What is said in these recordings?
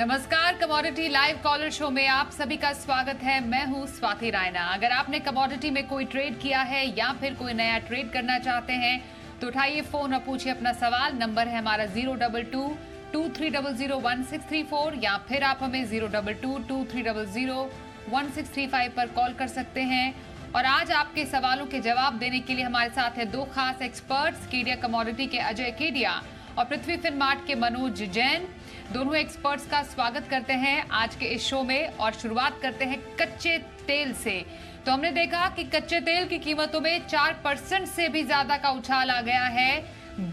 नमस्कार, commodity live collar show में आप सभी का स्वागत है। मैं हूं स्वाति रायना। अगर आपने कमोडिटी में कोई ट्रेड किया है या फिर कोई नया ट्रेड करना चाहते हैं तो उठाइए फोन और पूछिए अपना सवाल। नंबर है हमारा 022-2300-1634 या फिर आप हमें 022-2300-1635 पर कॉल कर सकते हैं। और आज आपके सवालों के जवाब देने के लिए हमारे साथ है दो खास एक्सपर्ट्स, केडिया कमोडिटी के अजय केडिया और पृथ्वी फिनमार्ट के मनोज जैन। दोनों एक्सपर्ट्स का स्वागत करते हैं आज के इस शो में और शुरुआत करते हैं कच्चे तेल से। तो हमने देखा कि कच्चे तेल की कीमतों में 4% से भी ज्यादा का उछाल आ गया है।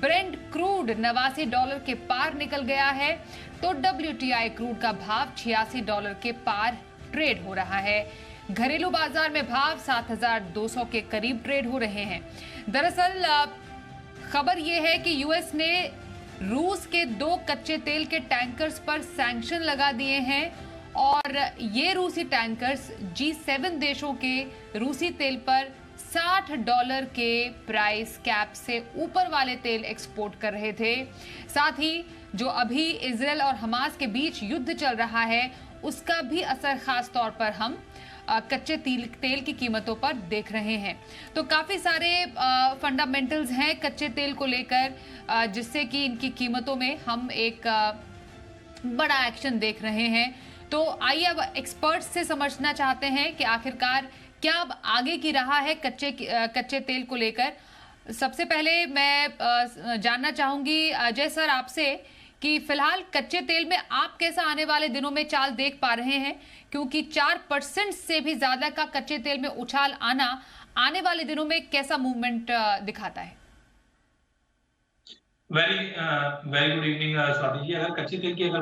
ब्रेंट क्रूड $89 के पार निकल गया है तो WTI क्रूड का भाव $86 के पार ट्रेड हो रहा है। घरेलू बाजार में भाव 7,200 के करीब ट्रेड हो रहे हैं। दरअसल खबर यह है कि यूएस ने रूस के 2 कच्चे तेल के टैंकर्स पर सैंक्शन लगा दिए हैं और ये रूसी टैंकर्स G7 देशों के रूसी तेल पर $60 के प्राइस कैप से ऊपर वाले तेल एक्सपोर्ट कर रहे थे। साथ ही जो अभी इजराइल और हमास के बीच युद्ध चल रहा है उसका भी असर खास तौर पर हम कच्चे तेल की कीमतों पर देख रहे हैं। तो काफी सारे फंडामेंटल्स हैं कच्चे तेल को लेकर जिससे कि इनकी कीमतों में हम एक बड़ा एक्शन देख रहे हैं। तो आइए अब एक्सपर्ट्स से समझना चाहते हैं कि आखिरकार क्या अब आगे की राह है कच्चे तेल को लेकर। सबसे पहले मैं जानना चाहूंगी अजय सर आपसे कि फिलहाल कच्चे तेल में आप कैसा आने वाले दिनों में चाल देख पा रहे हैं, क्योंकि 4% से भी ज्यादा का कच्चे तेल में उछाल आना आने वाले दिनों में कैसा मूवमेंट दिखाता है? Very good evening Swati ji. अगर कच्चे तेल की अगर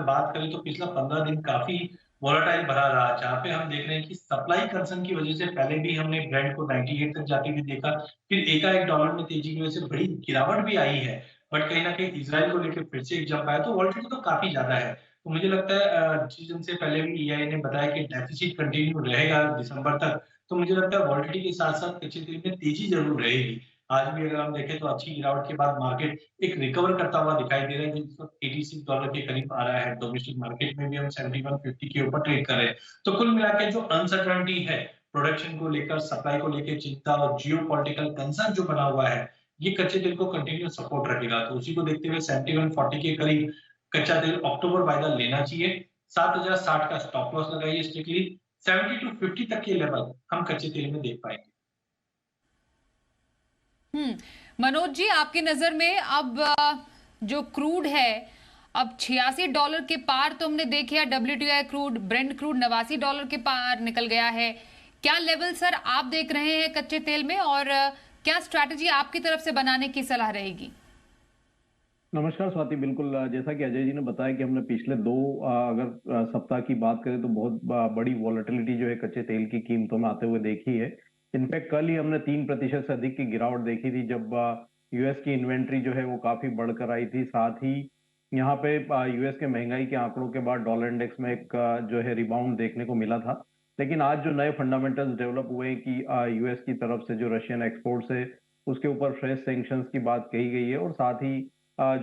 बात करें तो पिछला 15 दिन काफी वोलेटाइल भरा रहा, जहां पे हम देख रहे हैं कि सप्लाई कंसर्न की वजह से पहले भी हमने ब्रेंट को 98 तक जाते हुए देखा, फिर एकाएक डॉलर में तेजी की वजह से बड़ी गिरावट भी आई है। बट कहीं ना कहीं इजराइल को लेकर फिर से एक जंप आया, तो वोलेटिलिटी तो काफी ज्यादा है। तो मुझे लगता है सीजन से पहले भी EIA ने बताया कि डेफिसिट कंटिन्यू रहेगा दिसंबर तक। तो मुझे लगता है वोलेटिलिटी के साथ साथ कच्चे तेल में तेजी जरूर रहेगी। आज भी अगर हम देखें तो अच्छी गिरावट के बाद मार्केट एक रिकवर करता हुआ दिखाई दे रहा है, जो $86 के करीब आ रहा है। डोमेस्टिक मार्केट में भी हम 7150 के ऊपर ट्रेड कर रहे हैं। तो कुल मिलाकर जो अनसर्टेनिटी है प्रोडक्शन को लेकर, सप्लाई को लेकर चिंता और जियोपॉलिटिकल कंसर्न जो बना हुआ है, ये कच्चे तेल को कंटिन्यू सपोर्ट रखेगा। तो उसी को देखते हुए 7140 के करीब कच्चा तेल अक्टूबर वायदा लेना चाहिए। 7060 का स्टॉप लॉस लगाइए स्ट्रिक्टली। 70 to 50 तक के लेवल हम कच्चे तेल में देख पाएंगे। मनोज जी, आपकी नजर में अब जो क्रूड है अब $86 के पार तो हमने देखे है। WTI क्रूड, ब्रेंट क्रूड $89 के पार निकल गया है। क्या लेवल सर आप देख रहे हैं कच्चे तेल में और क्या स्ट्रैटेजी आपकी तरफ से बनाने की सलाह रहेगी? नमस्कार स्वाति, बिल्कुल जैसा कि अजय जी ने बताया कि हमने पिछले 2 अगर सप्ताह की बात करें तो बहुत बड़ी वॉलेटिलिटी जो है कच्चे तेल की कीमतों में आते हुए देखी है। इनफैक्ट कल ही हमने 3% से अधिक की गिरावट देखी थी जब यूएस की इन्वेंट्री जो है वो काफी बढ़कर आई थी। साथ ही यहाँ पे यूएस के महंगाई के आंकड़ों के बाद डॉलर इंडेक्स में एक जो है रिबाउंड देखने को मिला था। लेकिन आज जो नए फंडामेंटल्स डेवलप हुए हैं कि यूएस की तरफ से जो रशियन एक्सपोर्ट्स है उसके ऊपर फ्रेश सैंक्शंस की बात कही गई है और साथ ही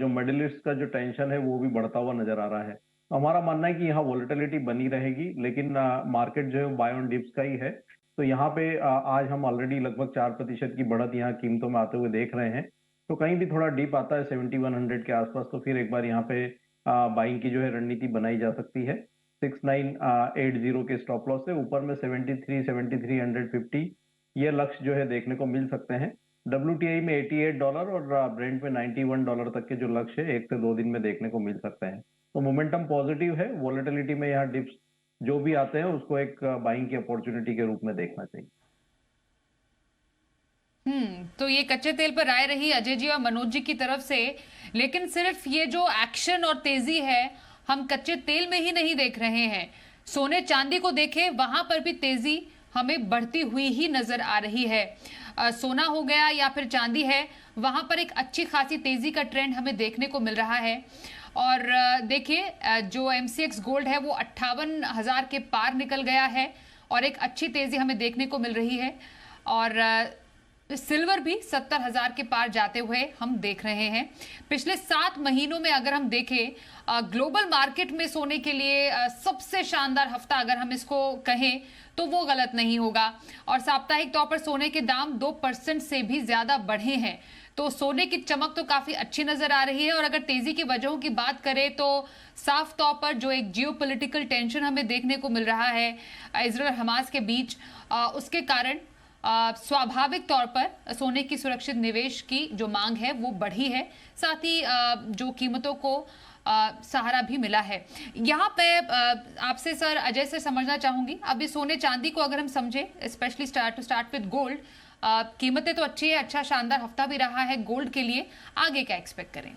जो मिडिल ईस्ट का जो टेंशन है वो भी बढ़ता हुआ नजर आ रहा है। तो हमारा मानना है कि यहाँ वोलेटिलिटी बनी रहेगी, लेकिन मार्केट जो है बाय ऑन डिप्स का ही है। तो यहाँ पे आज हम ऑलरेडी लगभग 4% की बढ़त यहाँ कीमतों में आते हुए देख रहे हैं। तो कहीं भी थोड़ा डिप आता है 7100 के आसपास तो फिर एक बार यहाँ पे बाइंग की जो है रणनीति बनाई जा सकती है। 6980 के स्टॉप लॉस से ऊपर में 73-7350 ये लक्ष्य जो है देखने को मिल सकते हैं। WTI में $88 और ब्रेंट में $91 तक के जो लक्ष्य है 1 से 2 दिन में देखने को मिल सकते हैं। तो मोमेंटम पॉजिटिव है। वॉलेटिलिटी में यहाँ डिप्स जो भी आते हैं उसको एक बाइंग की अपॉर्चुनिटी के रूप में देखना चाहिए। तो ये कच्चे तेल पर राय रही अजय जी और मनोज जी की तरफ से। लेकिन सिर्फ ये जो एक्शन और तेजी है हम कच्चे तेल में ही नहीं देख रहे हैं। सोने चांदी को देखें, वहां पर भी तेजी हमें बढ़ती हुई ही नजर आ रही है। सोना हो गया या फिर चांदी है, वहां पर एक अच्छी खासी तेजी का ट्रेंड हमें देखने को मिल रहा है। और देखिए जो MCX गोल्ड है वो 58,000 के पार निकल गया है और एक अच्छी तेजी हमें देखने को मिल रही है। और सिल्वर भी 70,000 के पार जाते हुए हम देख रहे हैं। पिछले 7 महीनों में अगर हम देखें ग्लोबल मार्केट में सोने के लिए सबसे शानदार हफ्ता अगर हम इसको कहें तो वो गलत नहीं होगा। और साप्ताहिक तौर पर सोने के दाम 2% से भी ज्यादा बढ़े हैं, तो सोने की चमक तो काफी अच्छी नजर आ रही है। और अगर तेजी की वजहों की बात करें तो साफ तौर पर जो एक जियोपॉलिटिकल टेंशन हमें देखने को मिल रहा है इजराइल हमास के बीच, उसके कारण स्वाभाविक तौर पर सोने की सुरक्षित निवेश की जो मांग है वो बढ़ी है, साथ ही जो कीमतों को सहारा भी मिला है। यहाँ पे आपसे सर अजय से समझना चाहूंगी, अभी सोने चांदी को अगर हम समझे, स्पेशली स्टार्ट विद गोल्ड, कीमतें तो अच्छी है, अच्छा शानदार हफ्ता भी रहा है गोल्ड के लिए, आगे क्या एक्सपेक्ट करें?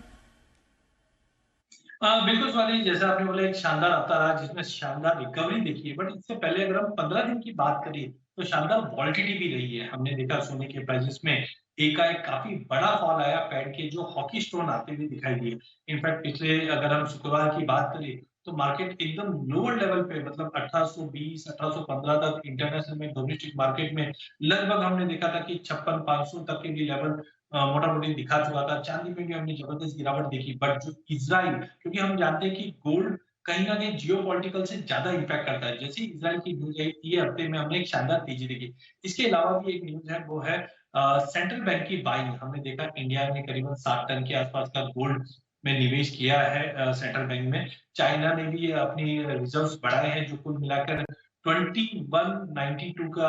बिल्कुल स्वाति, जैसा आपने बोला एक शानदार हफ्ता रहा जिसमें शानदार रिकवरी देखी है, बट इससे पहले अगर हम 15 दिन की बात करें तो शानदार वॉलिटिलिटी भी रही है। हमने देखा सोने के प्राइसेस में एकाएक काफी बड़ा फॉल आया, पैड के जो हॉकी स्टोन आते हुए दिखाई दिए। इनफैक्ट पिछले अगर हम शुक्रवार की बात करें तो मार्केट एकदम लोअर लेवल पे, मतलब 1820 1815 तक इंटरनेशनल में, डोमेस्टिक मार्केट में लगभग हमने देखा था कि 56,500 तक के भी लेवल मोटा मोटी दिखा चुका था। चांदी में भी हमने जबरदस्त गिरावट देखी, बट जो इजराइल, क्योंकि हम जानते हैं कि गोल्ड कहीं ना कहीं जियोपॉलिटिकल से ज्यादा इंपैक्ट करता है, जैसे इजराइल की न्यूज आई ये हफ्ते में हमने एक शानदार तेजी देखी। इसके अलावा भी एक न्यूज है, वो है सेंट्रल बैंक की बाइंग। हमने देखा इंडिया ने करीबन 7 टन के आसपास का गोल्ड में निवेश किया है सेंट्रल बैंक में। चाइना ने भी अपनी रिजर्व्स बढ़ाए हैं, जो कुल मिलाकर 2192 का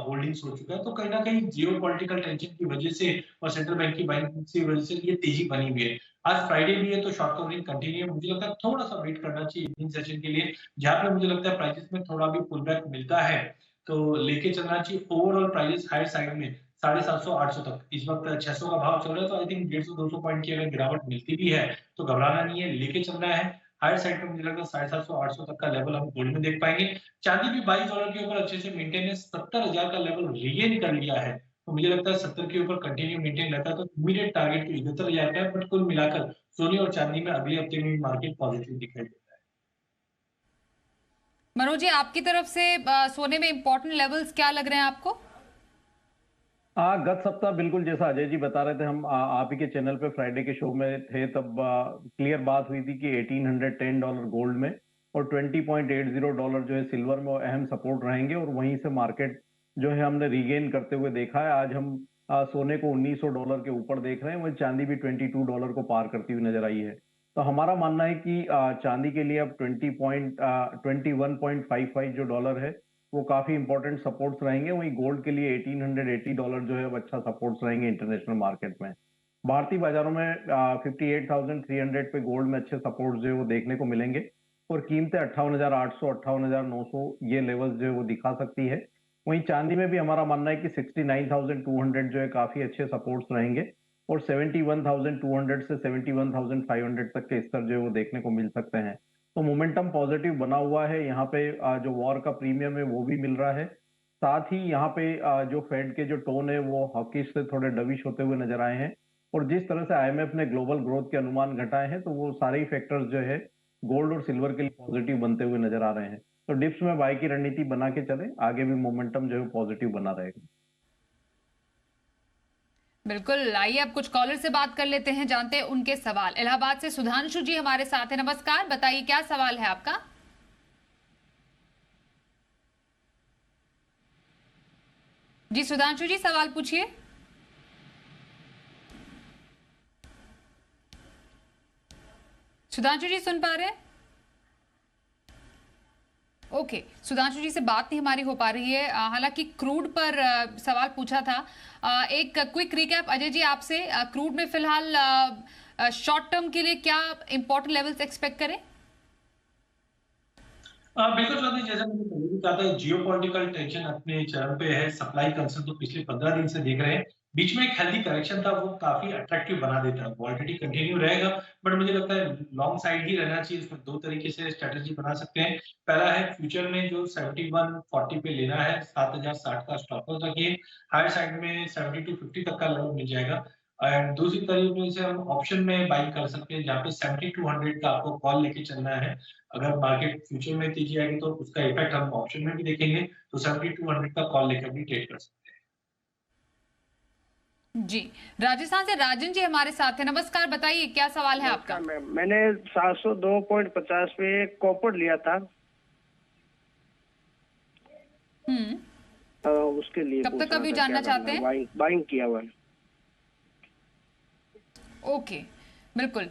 होल्डिंग्स हो चुका है। तो कहीं ना कहीं जियोपॉलिटिकल टेंशन की वजह से और सेंट्रल बैंक की बाइंग की वजह से ये तेजी बनी हुई है। आज फ्राइडे भी है तो शॉर्ट कवरिंग कंटिन्यू है। मुझे लगता है थोड़ा सा वेट करना चाहिए इवनिंग सेशन के लिए, जहां पे मुझे लगता है प्राइसेस में थोड़ा भी पुल बैक मिलता है तो लेके चलना चाहिए। ओवरऑल प्राइसेस हायर साइड में 750 800 तक, इस वक्त 600 का भाव चल रहा है, तो आई थिंक 150-200 पॉइंट की अगर गिरावट मिलती भी है तो घबराना नहीं है, लेके चलना है। हायर साइड पे मुझे लगता है 750 800 तक का लेवल हम गोल्ड में देख पाएंगे। चांदी भी $22 के ऊपर अच्छे से मेंटेन है, 70,000 का लेवल रीगेन कर लिया है, तो मुझे लगता है 70 के ऊपर कंटिन्यू मेंटेन रहता है तो इमीडिएट टारगेट तो 71,000 का है। बट कुल मिलाकर सोने और चांदी में अगले हफ्ते में मार्केट पॉजिटिव दिखाई देता है। मनोज जी, आपकी तरफ से सोने में इंपॉर्टेंट लेवल्स क्या लग रहे हैं आपको? गत सप्ताह बिल्कुल जैसा अजय जी बता रहे थे, हम आप ही के चैनल पे फ्राइडे के शो में थे, तब क्लियर बात हुई थी कि $1,810 गोल्ड में और $20.80 जो है सिल्वर में अहम सपोर्ट रहेंगे, और वहीं से मार्केट जो है हमने रीगेन करते हुए देखा है। आज हम सोने को $1,900 के ऊपर देख रहे हैं, वहीं चांदी भी $22 को पार करती हुई नजर आई है। तो हमारा मानना है कि चांदी के लिए अब 21.55 जो डॉलर है वो काफी इंपॉर्टेंट सपोर्ट्स रहेंगे। वहीं गोल्ड के लिए $1,880 जो है वो अच्छा सपोर्ट्स रहेंगे इंटरनेशनल मार्केट में। भारतीय बाजारों में 58,300 पे गोल्ड में अच्छे सपोर्ट्स जो है वो देखने को मिलेंगे, और कीमतें 58,800 58,900 ये लेवल्स जो है वो दिखा सकती है। वहीं चांदी में भी हमारा मानना है कि 69,200 जो है काफी अच्छे सपोर्ट्स रहेंगे, और 71,200 से 71,500 तक के स्तर जो है वो देखने को मिल सकते हैं। तो मोमेंटम पॉजिटिव बना हुआ है। यहाँ पे जो वॉर का प्रीमियम है वो भी मिल रहा है। साथ ही यहाँ पे जो फेड के जो टोन है वो हॉकिश से थोड़े डविश होते हुए नजर आए हैं, और जिस तरह से आईएमएफ ने ग्लोबल ग्रोथ के अनुमान घटाए हैं, तो वो सारे ही फैक्टर्स जो है गोल्ड और सिल्वर के लिए पॉजिटिव बनते हुए नजर आ रहे हैं। तो डिप्स में बाय की रणनीति बना के चले, आगे भी मोमेंटम जो है पॉजिटिव बना रहेगा। बिल्कुल, आइए अब कुछ कॉलर से बात कर लेते हैं, जानते हैं उनके सवाल। इलाहाबाद से सुधांशु जी हमारे साथ हैं। नमस्कार, बताइए क्या सवाल है आपका? जी सुधांशु जी, सवाल पूछिए। सुधांशु जी सुन पा रहे हैं? ओके, सुधांशु जी से बात नहीं हमारी हो पा रही है। हालांकि क्रूड पर सवाल पूछा था। एक क्विक रिकैप अजय जी आपसे, क्रूड में फिलहाल शॉर्ट टर्म के लिए क्या इंपॉर्टेंट लेवल्स एक्सपेक्ट करें? बिल्कुल स्वाति, जैसा मैंने पहले भी कहा था, जियोपॉलिटिकल टेंशन अपने चरम पे है। सप्लाई कंसर्न तो पिछले 15 दिन से देख रहे हैं। बीच में एक हेल्दी करेक्शन था, वो काफी अट्रैक्टिव बना देता है। वॉलिटिलिटी कंटिन्यू रहेगा, बट मुझे लगता है लॉन्ग साइड ही रहना चाहिए। इसमें दो तरीके से स्ट्रेटेजी बना सकते हैं। पहला है फ्यूचर में जो 7140 पे लेना है, 7,060 का स्टॉप लॉस रखिए। हायर साइड में 7250 तक का लेवल मिल जाएगा। एंड दूसरी तरीके से हम ऑप्शन में बाइंग कर सकते हैं, जहाँ पे 7200 का आपको कॉल लेके चलना है। अगर मार्केट फ्यूचर में तेजी आएगी तो उसका इफेक्ट हम ऑप्शन में भी देखेंगे, तो 7200 का कॉल लेकर भी ट्रेड कर सकते हैं। जी, राजस्थान से राजन जी हमारे साथ है। नमस्कार, बताइए क्या सवाल है आपका? मैंने 702.50 पे कॉपर लिया था। उसके लिए कब तक अभी जानना चाहते हैं? बाइंग किया हुआ है। ओके, बिल्कुल।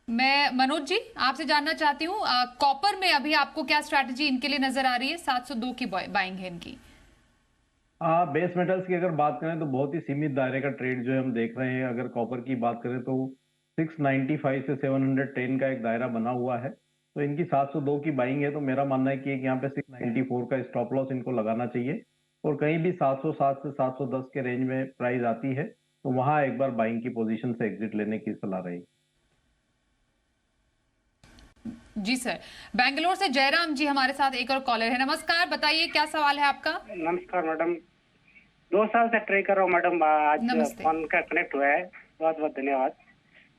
मैं मनोज जी आपसे जानना चाहती हूँ, कॉपर में अभी आपको क्या स्ट्रैटेजी इनके लिए नजर आ रही है? 702 की बाइंग है इनकी। बेस मेटल्स की अगर बात करें तो बहुत ही सीमित दायरे का ट्रेड जो है हम देख रहे हैं। अगर कॉपर की बात करें तो 695 से 710 का एक दायरा बना हुआ है, तो इनकी 702 की बाइंग है। तो मेरा मानना है कि एक यहाँ पे 694 का स्टॉप लॉस इनको लगाना चाहिए, और कहीं भी 707 से 710 के रेंज में प्राइस आती है तो वहां एक बार बाइंग की पोजीशन से एग्जिट लेने की सलाह रहेगी। जी सर, बेंगलोर से जयराम जी हमारे साथ एक और कॉलर है। नमस्कार, बताइए क्या सवाल है आपका? नमस्कार मैडम, 2 साल से ट्राई कर रहा हूँ मैडम, आज फोन का कनेक्ट हुआ है, बहुत बहुत धन्यवाद।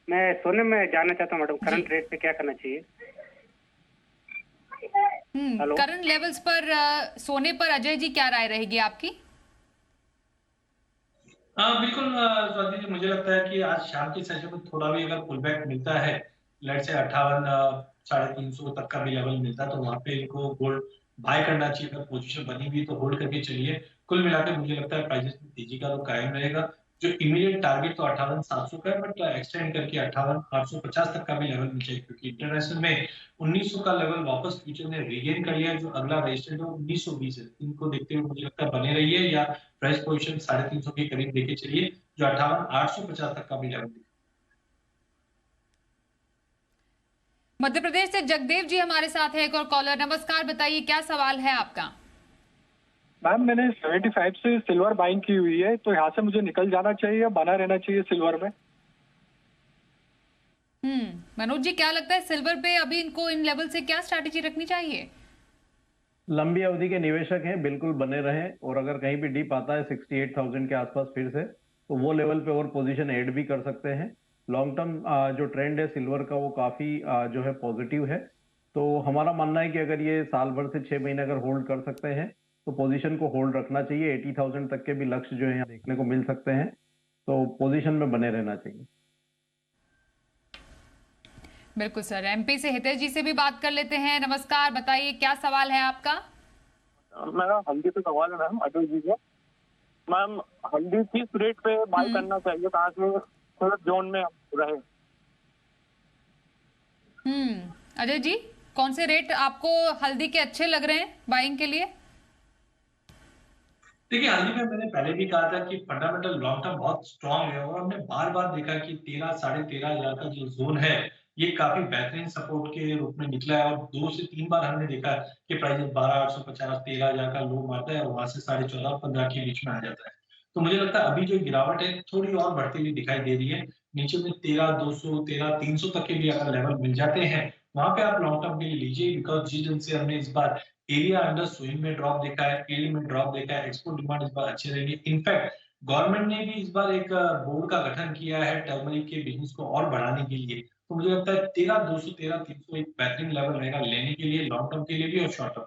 मैं सोने में जानना चाहता हूँ मैडम, करंट रेट पे क्या करना चाहिए? करंट लेवल्स पर सोने पर अजय जी क्या राय रहेगी आपकी? हाँ बिल्कुल स्वाति जी, मुझे लगता है कि आज शाम के सेशन में थोड़ा भी अगर पुल बैक मिलता है, लेट से 58 350 तक का भी लेवल मिलता है, तो वहां पे इनको होल्ड बाय करना चाहिए। अगर पोजीशन बनी हुई तो होल्ड करके चलिए। कुल मिलाकर मुझे लगता है प्राइसेस में तेजी का तो कायम रहेगा। जो इमीडिएट टारगेट तो 58,700 का है, बट एक्सटेंड करके 58,850 तक का भी लेवल मिल जाए, क्योंकि इंटरनेशनल में 1900 का लेवल वापस फ्यूचर ने रीगेन कर लिया है। जो अगला रेजिस्टेंस है 1920 है। इनको देखते हुए मुझे लगता है बने रहिए, या प्राइस पोजीशन 350 के करीब लेके चलिए, जो 58,850 तक का भी लेवल। मध्य प्रदेश से जगदेव जी हमारे साथ है एक और कॉलर। नमस्कार, बताइए क्या सवाल है आपका? मैम मैंने 75 से सिल्वर बाइंग की हुई है, तो यहाँ से मुझे निकल जाना चाहिए या बना रहना चाहिए सिल्वर में? मनोज जी क्या लगता है, सिल्वर पे अभी इनको इन लेवल से क्या स्ट्रैटेजी रखनी चाहिए? लंबी अवधि के निवेशक हैं, बिल्कुल बने रहें, और अगर कहीं भी डिप आता है 68,000 के आसपास फिर से, तो वो लेवल पे और पोजीशन ऐड भी कर सकते हैं। लॉन्ग टर्म जो ट्रेंड है सिल्वर का वो काफी जो है पॉजिटिव है। तो हमारा मानना है कि अगर ये साल भर से 6 महीने अगर होल्ड कर सकते हैं तो पोजीशन को होल्ड रखना चाहिए। 80,000 तक के भी लक्ष्य जो है यहाँ देखने को मिल सकते हैं, तो पोजीशन में बने रहना चाहिए। बिल्कुल सर, एमपी से हितेश जी से भी बात कर लेते हैं। नमस्कार, बताइए क्या सवाल है आपका? मेरा हल्दी पे सवाल है मैम, अजय जी से। मैम हल्दी किस रेट पे बाय करना चाहिए ताकि थोड़ा जोन में रहे? अजय जी, कौन से रेट आपको हल्दी के अच्छे लग रहे हैं बाइंग के लिए? देखिए, हल्दी में मैंने पहले भी कहा था कि फंडामेंटल लॉन्ग टर्म बहुत स्ट्रांग है, और हमने बार बार देखा कि 13 साढ़े 13,000 का जो जोन है ये काफी बेहतरीन सपोर्ट के रूप में निकला है। और 2 से 3 बार हमने देखा कि प्राइस 12,850 13,000 का लो मारता है और वहां से 14,500 15 के बीच में आ जाता है। तो मुझे लगता है अभी जो गिरावट है थोड़ी और बढ़ती हुई दिखाई दे रही है। नीचे में 13,200 13,300 तक के भी अगर लेवल मिल जाते हैं, वहां पे आप लॉन्ग टर्म के लिए लीजिए, बिकॉज जिस दिन से हमने इस बार एरिया अंडर स्विंग में ड्रॉप देखा है, एडी में ड्रॉप देखा है, एक्सपोर्ट डिमांड इस बार अच्छे रहेंगे। इनफैक्ट गवर्नमेंट ने भी इस बार एक बोर्ड का गठन किया है टर्मरिक के बिजनेस को और बढ़ाने के लिए। तो मुझे लगता है 13,200 13,300 एक बेहतरीन लेवल रहेगा लेने के लिए, लॉन्ग टर्म के लिए भी और शॉर्ट टर्म।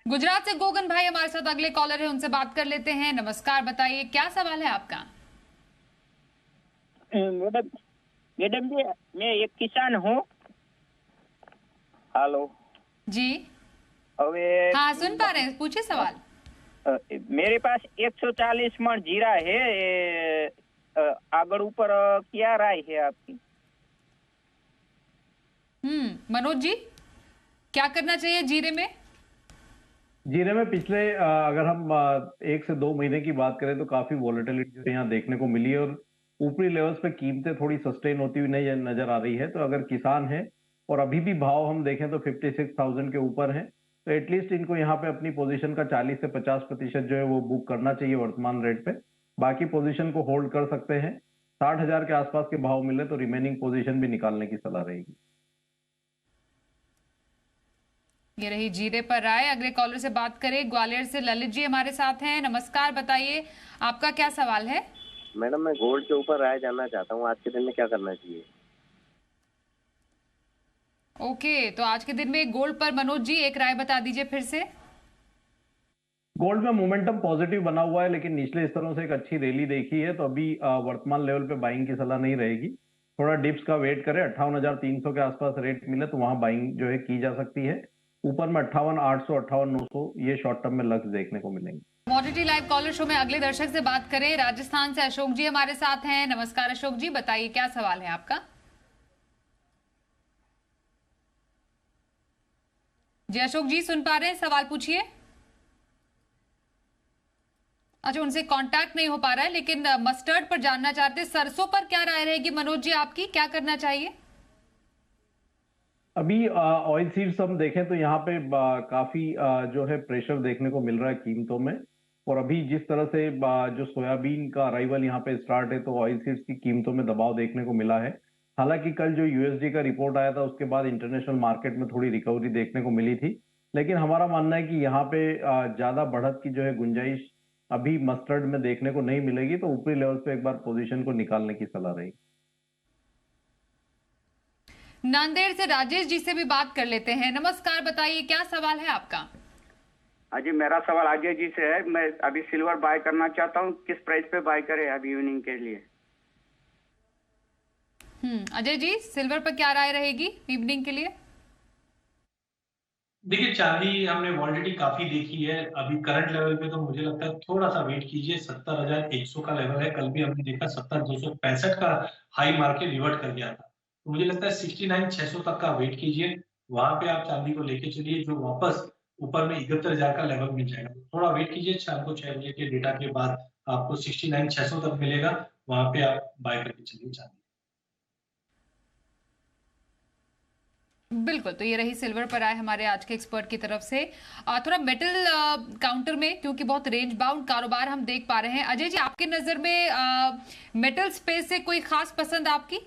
गुजरात से गोगन भाई हमारे साथ अगले कॉलर है, उनसे बात कर लेते हैं। नमस्कार, बताइए क्या सवाल है आपका? मैडम जी, मैं एक किसान हूँ। हेलो जी, हाँ सुन पा रहे हैं, पूछिए सवाल। मेरे पास 140 मन जीरा है, आगे ऊपर क्या राय है आपकी? मनोज जी क्या करना चाहिए जीरे में? जीरे में पिछले अगर हम 1 से 2 महीने की बात करें तो काफी वॉलेटिलिटी यहाँ देखने को मिली है, और ऊपरी लेवल्स पे कीमतें थोड़ी सस्टेन होती हुई नहीं नजर आ रही है। तो अगर किसान है और अभी भी भाव हम देखें तो 56,000 के ऊपर है, तो एटलीस्ट इनको यहाँ पे अपनी पोजीशन का 40 से 50% जो है वो बुक करना चाहिए वर्तमान रेट पे। बाकी पोजीशन को होल्ड कर सकते हैं। 60,000 के आसपास के भाव मिले तो रिमेनिंग पोजीशन भी निकालने की सलाह रहेगी। ये रही जीरे पर राय। अगले कॉलर से बात करें, ग्वालियर से ललित जी हमारे साथ हैं। नमस्कार, बताइए आपका क्या सवाल है? मैडम मैं गोल्ड के ऊपर राय जानना चाहता हूँ, आज के दिन में क्या करना चाहिए? ओके, तो आज के दिन में गोल्ड पर मनोज जी एक राय बता दीजिए फिर से। गोल्ड में मोमेंटम पॉजिटिव बना हुआ है, लेकिन निचले स्तरों से एक अच्छी रैली देखी है, तो अभी वर्तमान लेवल पे बाइंग की सलाह नहीं रहेगी। थोड़ा डिप्स का वेट करें, 58,300 के आसपास रेट मिले तो वहां बाइंग जो है की जा सकती है। ऊपर में 58,800, 58,900 ये शॉर्ट टर्म में लक्ष्य देखने को मिलेंगे। कमोडिटी लाइव कॉलर शो में अगले दर्शक से बात करें। राजस्थान से अशोक जी हमारे साथ हैं। नमस्कार अशोक जी, बताइए क्या सवाल है आपका। जी अशोक जी सुन पा रहे हैं, सवाल पूछिए। अच्छा, उनसे कांटेक्ट नहीं हो पा रहा है, लेकिन मस्टर्ड पर जानना चाहते हैं। सरसों पर क्या राय रहेगी मनोज जी आपकी, क्या करना चाहिए? अभी ऑयल सीड्स हम देखें तो यहाँ पे काफी जो है प्रेशर देखने को मिल रहा है कीमतों में। और अभी जिस तरह से जो सोयाबीन का अराइवल यहाँ पे स्टार्ट है, तो ऑयल सीड्स की कीमतों में दबाव देखने को मिला है। हालांकि कल जो यूएसडी का रिपोर्ट आया था उसके बाद इंटरनेशनल मार्केट में थोड़ी रिकवरी देखने को मिली थी, लेकिन हमारा मानना है कि यहाँ पे ज्यादा बढ़त की जो है गुंजाइश अभी मस्टर्ड में देखने को नहीं मिलेगी, तो ऊपरी लेवल पे एक बार पोजीशन को निकालने की सलाह रहेगी। नांदेड़ से राजेश जी से भी बात कर लेते हैं। नमस्कार, बताइए क्या सवाल है आपका। हाँ जी, मेरा सवाल अजय जी से है। मैं अभी सिल्वर बाय करना चाहता हूँ, किस प्राइस पे बाय करें अभी इवनिंग के लिए? अजय जी, सिल्वर पर क्या राय रहेगी इवनिंग के लिए? देखिए, चांदी हमने ऑलरेडी काफी देखी है। अभी करंट लेवल पे तो मुझे लगता है थोड़ा सा वेट कीजिए। 70,100 का लेवल है। कल भी हमने देखा 70,265 का हाई मार्केट रिवर्ट कर गया था। तो मुझे लगता है 69,600 तक का वेट कीजिए। वहां पे आप चांदी को लेके चलिए, जो वापस ऊपर में 71,000 का लेवल मिल जाएगा। थोड़ा वेट कीजिए, शाम को 6 बजे के डेटा के बाद आपको 69,600 तक मिलेगा। वहां पे आप बाय करके चलिए चांदी। बिल्कुल, तो ये रही सिल्वर पर आए हमारे आज के एक्सपर्ट की तरफ से। थोड़ा मेटल काउंटर में, क्योंकि बहुत रेंज बाउंड कारोबार हम देख पा रहे हैं। अजय जी, आपकी नजर में मेटल स्पेस से कोई खास पसंद आपकी?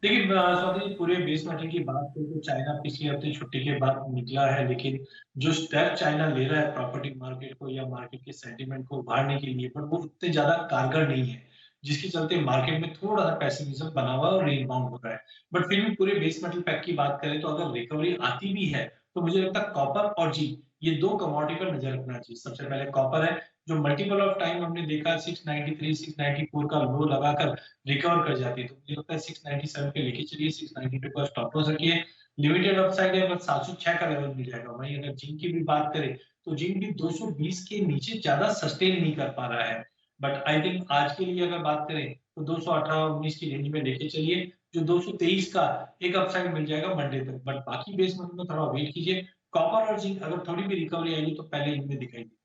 देखिए स्वाति जी, पूरे बेस मेटल की बात करें तो चाइना पिछले हफ्ते छुट्टी के बाद निकला है, लेकिन जो स्टेप चाइना ले रहा है प्रॉपर्टी मार्केट को या मार्केट के सेंटीमेंट को उभारने के लिए, पर वो उतने ज्यादा कारगर नहीं है, जिसके चलते मार्केट में थोड़ा सा पैसिमिज्म बना हुआ है और रेंज बाउंड हो रहा है। बट फिर भी पूरे बेस मेटल पैक की बात करें तो अगर रिकवरी आती भी है तो मुझे लगता है कॉपर और जिंक, ये दो कमोडिटी पर नजर रखना चाहिए। सबसे पहले कॉपर है, जो मल्टीपल ऑफ टाइम हमने देखा 693, 694 का लो लगाकर रिकवर कर जाती है। तो मुझे लगता है 697 पे लेके चलिए, 692 का स्टॉप लॉस रखिए। लिमिटेड अपसाइड है, बस 706 का लेवल मिल जाएगा। वहीं अगर जिंक की भी बात करें तो जिंक भी 220 के नीचे ज्यादा सस्टेन नहीं कर पा रहा है। बट आई थिंक आज के लिए अगर बात करें तो 218-19 की रेंज में लेके चलिए, जो 223 का एक अपसाइड मिल जाएगा मंडे तक। बट बाकी बेस में थोड़ा वेट कीजिए। कॉपर और जिंक अगर थोड़ी भी रिकवरी आएगी तो पहले इनमें दिखाई दी।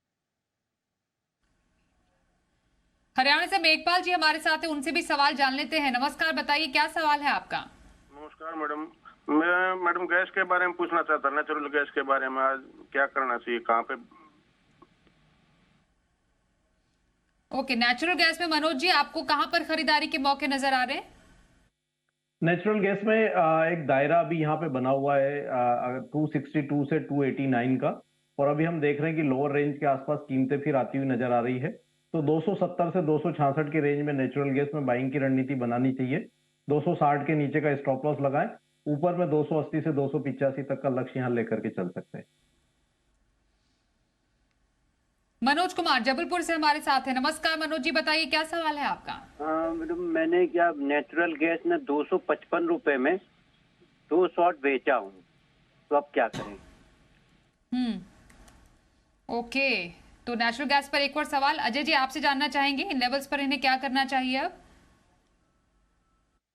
हरियाणा से मेघपाल जी हमारे साथ हैं, उनसे भी सवाल जान लेते हैं। नमस्कार, बताइए क्या सवाल है आपका। नमस्कार मैडम, मैं मैडम गैस के बारे में पूछना चाहता था, नेचुरल गैस के बारे में। आज क्या करना चाहिए, कहाँ पे? ओके, नेचुरल गैस में मनोज जी आपको कहां पर खरीदारी के मौके नजर आ रहे हैं? नेचुरल गैस में एक दायरा अभी यहाँ पे बना हुआ है 262 से 289 का, और अभी हम देख रहे हैं कि लोअर रेंज के आसपास कीमतें फिर आती हुई नजर आ रही है। तो 270 से 266 के रेंज में नेचुरल गैस में बाइंग की रणनीति बनानी चाहिए। 260 के नीचे का स्टॉप लॉस लगाएं। ऊपर में 280 से 285 तक का लक्ष्य यहाँ लेकर के चल सकते हैं। मनोज कुमार जबलपुर से हमारे साथ है। नमस्कार मनोज जी, बताइए क्या सवाल है आपका। मैडम, मैंने क्या नेचुरल गैस ने 255 रुपए में 2 शॉट बेचा हूँ, तो अब क्या करें? ओके, तो नेचुरल गैस पर एक और सवाल अजय जी आपसे जानना चाहेंगे, इन लेवल्स पर इन्हें क्या करना चाहिए अब?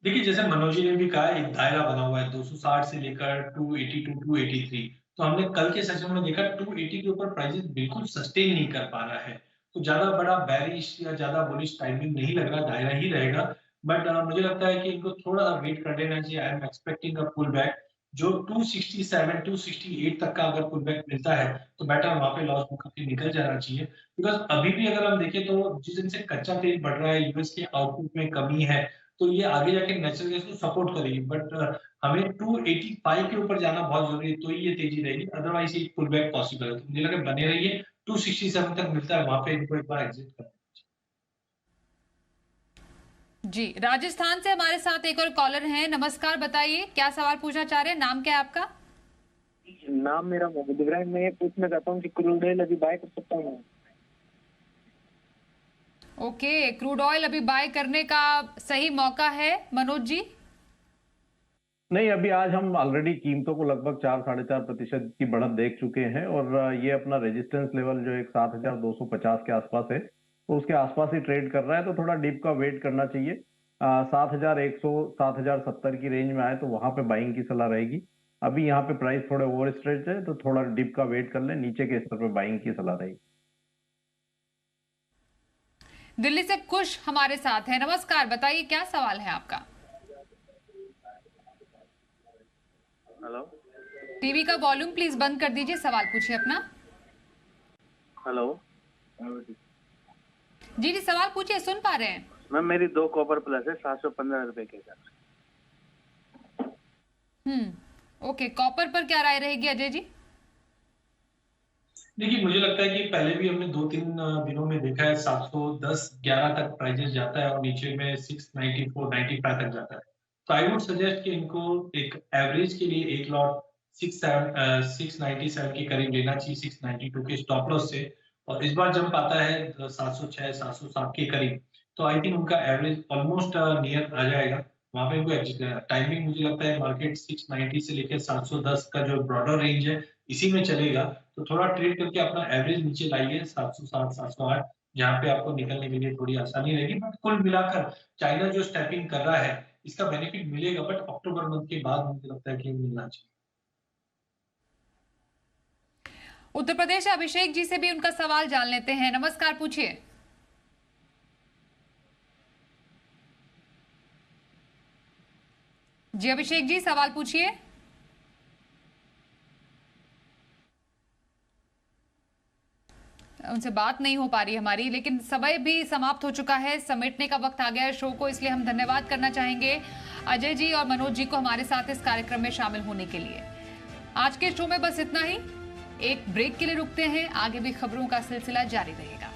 देखिए, जैसे मनोज जी ने भी कहा, एक दायरा बना हुआ है 260 से लेकर 282, 283। तो हमने कल के सेशन में देखा 280 के ऊपर प्राइसेस बिल्कुल सस्टेन नहीं कर पा रहा है। तो ज्यादा बड़ा बैरिश या ज्यादा बुलिश टाइमिंग नहीं लग रहा, दायरा ही रहेगा। बट मुझे लगता है कि इनको थोड़ा वेट कर लेना चाहिए। I am expecting a pull back. जो 267, 268 तक का अगर पुल बैक मिलता है तो बेटर वहां पे लॉस बुक करके निकल जाना चाहिए। बिकॉज अभी भी अगर हम देखें तो जिस दिन से कच्चा तेल बढ़ रहा है, यूएस के आउटपुट में कमी है, तो ये आगे जाके नेचुरल गैस को सपोर्ट करेगी। बट हमें 285 के ऊपर जाना बहुत जरूरी है, तो ये तेजी रहेगी। अदरवाइज ये पुल बैक पॉसिबल है। तो मुझे लगा बने रहिए, 267 तक मिलता है, वहां पे इनको एक बार एग्जिट करना जी। राजस्थान से हमारे साथ एक और कॉलर हैं। नमस्कार, बताइए क्या सवाल पूछना चाह रहे हैं, नाम क्या है आपका? नाम मेरा मोहम्मद इब्राहिम। मैं पूछना चाहता हूँ कि क्रूड ऑयल अभी बाय कर सकता हूँ? ओके, क्रूड ऑयल अभी बाय करने का सही मौका है मनोज जी? नहीं, अभी आज हम ऑलरेडी कीमतों को लगभग 4-4.5% की बढ़त देख चुके हैं और ये अपना रेजिस्टेंस लेवल जो एक 7,250 के आसपास है तो उसके आसपास ही ट्रेड कर रहा है, तो थोड़ा डिप का वेट करना चाहिए। 7,100 7,070 की रेंज में आए तो वहां पे बाइंग की सलाह रहेगी। अभी यहाँ पे प्राइस थोड़े ओवर स्ट्रेच है तो थोड़ा डिप का वेट कर लें, नीचे के स्तर पे बाइंग की सलाह रहेगी। दिल्ली से कुश हमारे साथ है। नमस्कार, बताइए क्या सवाल है आपका? हेलो, टीवी का वॉल्यूम प्लीज बंद कर दीजिए, सवाल पूछिए अपना। हेलो जी जी, सवाल पूछिए, सुन पा रहे हैं। मैम, मेरी 2 कॉपर प्लस है 715 रुपए के हिसाब से। ओके, कॉपर पर क्या राय रहेगी अजय जी? देखिए, मुझे लगता है कि पहले भी हमने 2-3 दिनों में देखा है 710-11 तक प्राइजेस जाता है और नीचे में 694-95 तक जाता है। तो आई वुड सजेस्ट कि इनको एक एवरेज के लिए एक लॉट 697 के करीब लेना चाहिए, 692 के स्टॉप लॉस से। और इस बार जंप आता है 706-707 के करीब, तो आई थिंक उनका एवरेज ऑलमोस्ट नियर आ जाएगा। वहां पे उनको टाइमिंग मुझे लगता है मार्केट 690 से लेकर 710 का जो ब्रॉडर रेंज है इसी में चलेगा। तो थोड़ा ट्रेड करके अपना एवरेज नीचे लाइए 707-708, जहाँ पे आपको निकलने के लिए थोड़ी आसानी रहेगी। बट कुल मिलाकर चाइना जो स्टेपिंग कर रहा है इसका बेनिफिट मिलेगा, बट अक्टूबर मंथ के बाद मुझे लगता है कि मिलना चाहिए। उत्तर प्रदेश अभिषेक जी से भी उनका सवाल जान लेते हैं। नमस्कार, पूछिए। जी अभिषेक जी, सवाल पूछिए। उनसे बात नहीं हो पा रही हमारी, लेकिन समय भी समाप्त हो चुका है, समेटने का वक्त आ गया है शो को, इसलिए हम धन्यवाद करना चाहेंगे अजय जी और मनोज जी को हमारे साथ इस कार्यक्रम में शामिल होने के लिए। आज के शो में बस इतना ही। एक ब्रेक के लिए रुकते हैं, आगे भी खबरों का सिलसिला जारी रहेगा।